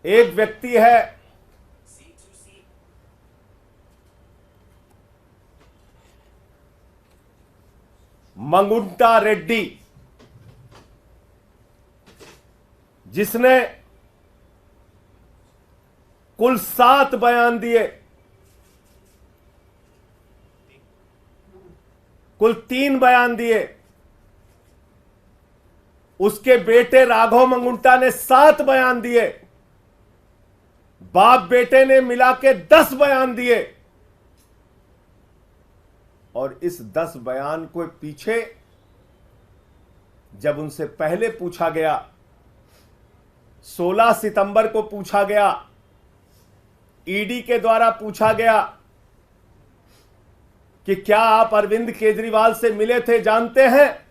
एक व्यक्ति है मंगुंटा रेड्डी, जिसने कुल 7 बयान दिए, कुल 3 बयान दिए। उसके बेटे राघव मंगुंटा ने 7 बयान दिए। बाप बेटे ने मिला के 10 बयान दिए। और इस 10 बयान को पीछे जब उनसे पहले पूछा गया, 16 सितंबर को पूछा गया, ईडी के द्वारा पूछा गया कि क्या आप अरविंद केजरीवाल से मिले थे, जानते हैं,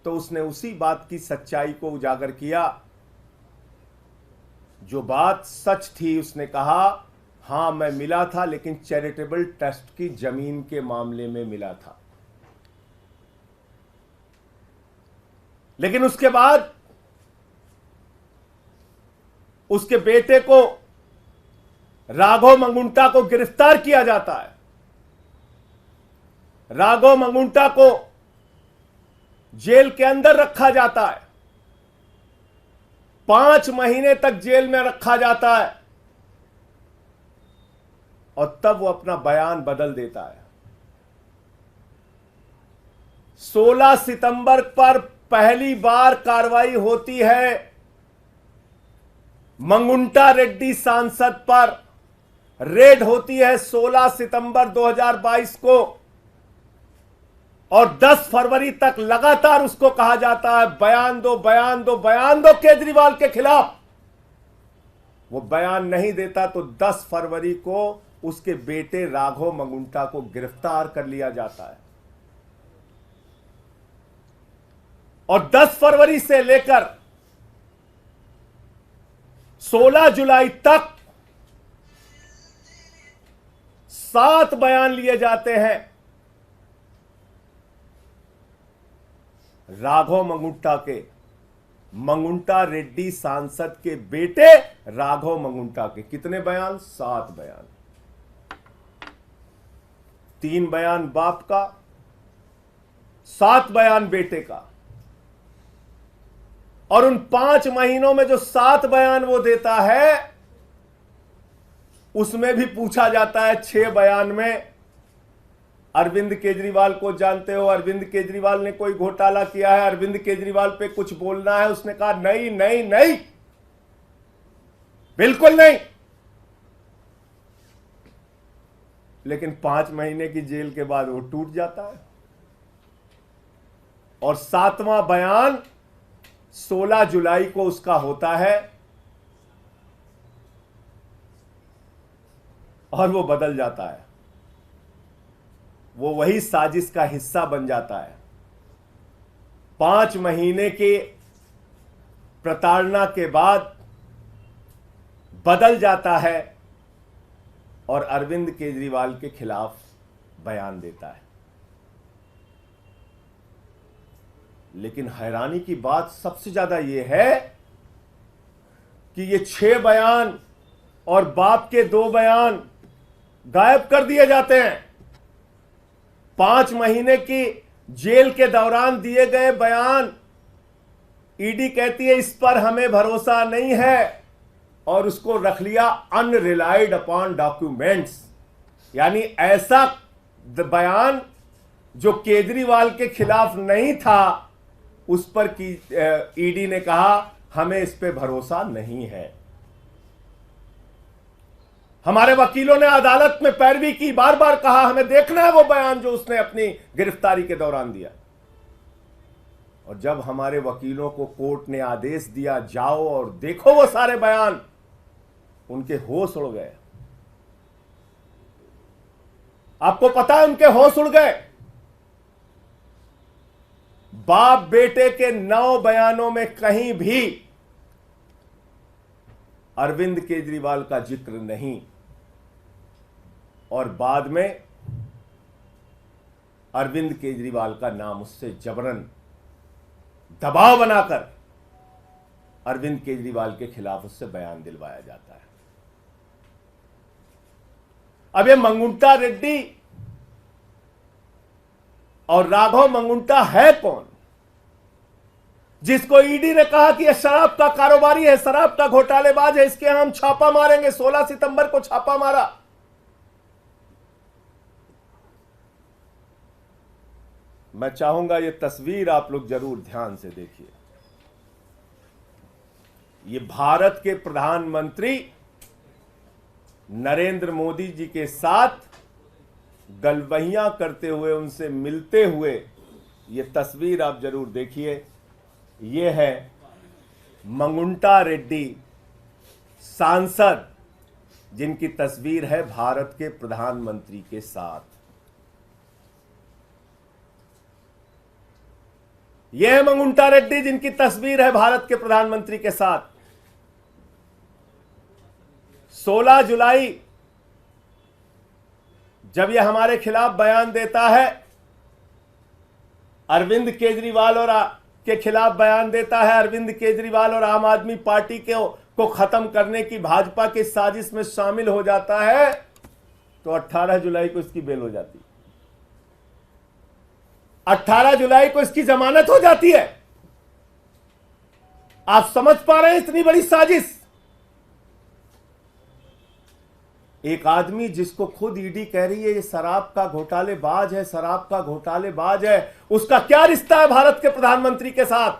तो उसने उसी बात की सच्चाई को उजागर किया। जो बात सच थी, उसने कहा हां मैं मिला था, लेकिन चैरिटेबल ट्रस्ट की जमीन के मामले में मिला था। लेकिन उसके बाद उसके बेटे को, राघव मंगुंटा को गिरफ्तार किया जाता है। राघव मंगुंटा को जेल के अंदर रखा जाता है, 5 महीने तक जेल में रखा जाता है, और तब वो अपना बयान बदल देता है। 16 सितंबर पर पहली बार कार्रवाई होती है मंगुंटा रेड्डी सांसद पर। रेड होती है 16 सितंबर 2022 को, और 10 फरवरी तक लगातार उसको कहा जाता है बयान दो, बयान दो, बयान दो केजरीवाल के खिलाफ। वो बयान नहीं देता तो 10 फरवरी को उसके बेटे राघव मंगुंटा को गिरफ्तार कर लिया जाता है। और 10 फरवरी से लेकर 16 जुलाई तक 7 बयान लिए जाते हैं राघव मंगुंटा के, मंगुंटा रेड्डी सांसद के बेटे राघव मंगुंटा के। कितने बयान? 7 बयान। 3 बयान बाप का, 7 बयान बेटे का। और उन 5 महीनों में जो 7 बयान वो देता है, उसमें भी पूछा जाता है 6 बयान में अरविंद केजरीवाल को जानते हो, अरविंद केजरीवाल ने कोई घोटाला किया है, अरविंद केजरीवाल पे कुछ बोलना है। उसने कहा नहीं नहीं नहीं, बिल्कुल नहीं। लेकिन 5 महीने की जेल के बाद वो टूट जाता है। और 7वां बयान 16 जुलाई को उसका होता है, और वो बदल जाता है। वो वही साजिश का हिस्सा बन जाता है। 5 महीने के प्रताड़ना के बाद बदल जाता है और अरविंद केजरीवाल के खिलाफ बयान देता है। लेकिन हैरानी की बात सबसे ज्यादा यह है कि ये 6 बयान और बाप के 2 बयान गायब कर दिए जाते हैं। 5 महीने की जेल के दौरान दिए गए बयान, ईडी कहती है इस पर हमें भरोसा नहीं है, और उसको रख लिया अनरिलाइड अपॉन डॉक्यूमेंट्स। यानी ऐसा बयान जो केजरीवाल के खिलाफ नहीं था, उस पर की ईडी ने कहा हमें इस पे भरोसा नहीं है। हमारे वकीलों ने अदालत में पैरवी की, बार बार कहा हमें देखना है वो बयान जो उसने अपनी गिरफ्तारी के दौरान दिया। और जब हमारे वकीलों को कोर्ट ने आदेश दिया जाओ और देखो वो सारे बयान, उनके होश उड़ गए। आपको पता है उनके होश उड़ गए। बाप बेटे के 9 बयानों में कहीं भी अरविंद केजरीवाल का जिक्र नहीं, और बाद में अरविंद केजरीवाल का नाम उससे जबरन दबाव बनाकर अरविंद केजरीवाल के खिलाफ उससे बयान दिलवाया जाता है। अब ये मंगुंटा रेड्डी और राघव मंगुंटा है कौन, जिसको ईडी ने कहा कि यह शराब का कारोबारी है, शराब का घोटालेबाज है, इसके हम छापा मारेंगे। 16 सितंबर को छापा मारा। मैं चाहूंगा ये तस्वीर आप लोग जरूर ध्यान से देखिए। ये भारत के प्रधानमंत्री नरेंद्र मोदी जी के साथ गलबहियां करते हुए, उनसे मिलते हुए, ये तस्वीर आप जरूर देखिए। ये है मंगुंटा रेड्डी सांसद, जिनकी तस्वीर है भारत के प्रधानमंत्री के साथ। यह है मंगुंटा रेड्डी जिनकी तस्वीर है भारत के प्रधानमंत्री के साथ। 16 जुलाई जब यह हमारे खिलाफ बयान देता है, अरविंद केजरीवाल और के खिलाफ बयान देता है, अरविंद केजरीवाल और आम आदमी पार्टी को खत्म करने की भाजपा की साजिश में शामिल हो जाता है, तो 18 जुलाई को इसकी बेल हो जाती है। 18 जुलाई को इसकी जमानत हो जाती है। आप समझ पा रहे हैं इतनी बड़ी साजिश? एक आदमी जिसको खुद ईडी कह रही है ये शराब का घोटालेबाज है, शराब का घोटालेबाज है, उसका क्या रिश्ता है भारत के प्रधानमंत्री के साथ?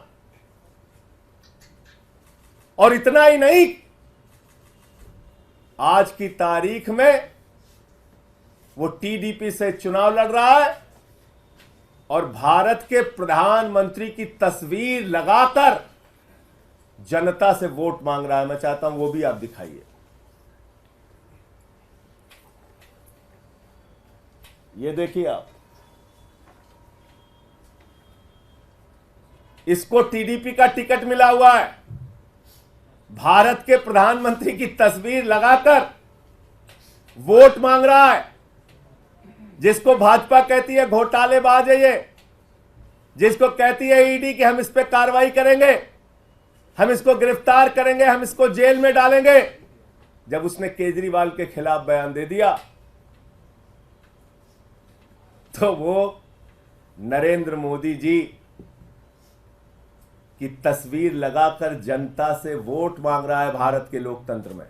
और इतना ही नहीं, आज की तारीख में वो टीडीपी से चुनाव लड़ रहा है और भारत के प्रधानमंत्री की तस्वीर लगाकर जनता से वोट मांग रहा है। मैं चाहता हूं वो भी आप दिखाइए। ये देखिए आप, इसको टीडीपी का टिकट मिला हुआ है, भारत के प्रधानमंत्री की तस्वीर लगाकर वोट मांग रहा है। जिसको भाजपा कहती है घोटालेबाज है, ये जिसको कहती है ईडी कि हम इस पे कार्रवाई करेंगे, हम इसको गिरफ्तार करेंगे, हम इसको जेल में डालेंगे, जब उसने केजरीवाल के खिलाफ बयान दे दिया तो वो नरेंद्र मोदी जी की तस्वीर लगाकर जनता से वोट मांग रहा है भारत के लोकतंत्र में।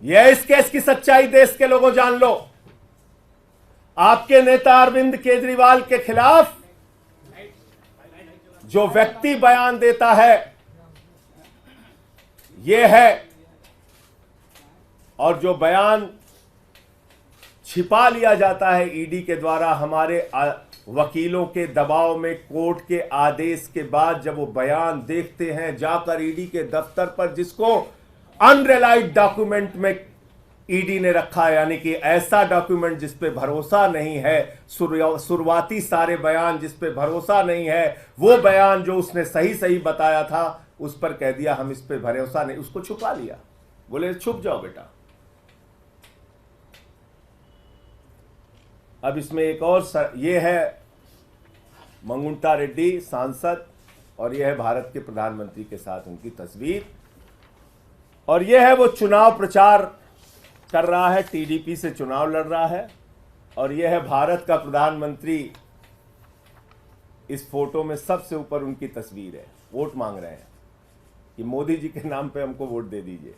यह इस केस की सच्चाई देश के लोगों जान लो। आपके नेता अरविंद केजरीवाल के खिलाफ जो व्यक्ति बयान देता है यह है, और जो बयान छिपा लिया जाता है ईडी के द्वारा हमारे वकीलों के दबाव में, कोर्ट के आदेश के बाद जब वो बयान देखते हैं जाकर ईडी के दफ्तर पर, जिसको अनरिलाइड डॉक्यूमेंट में ईडी ने रखा है, यानी कि ऐसा डॉक्यूमेंट जिस पे भरोसा नहीं है, शुरुआती सारे बयान जिस पे भरोसा नहीं है, वो बयान जो उसने सही सही बताया था उस पर कह दिया हम इस पे भरोसा नहीं, उसको छुपा लिया, बोले छुप जाओ बेटा। अब इसमें एक और ये है मंगुंटा रेड्डी सांसद, और यह है भारत के प्रधानमंत्री के साथ उनकी तस्वीर, और यह है वो चुनाव प्रचार कर रहा है, टीडीपी से चुनाव लड़ रहा है, और यह है भारत का प्रधानमंत्री। इस फोटो में सबसे ऊपर उनकी तस्वीर है, वोट मांग रहे हैं कि मोदी जी के नाम पे हमको वोट दे दीजिए।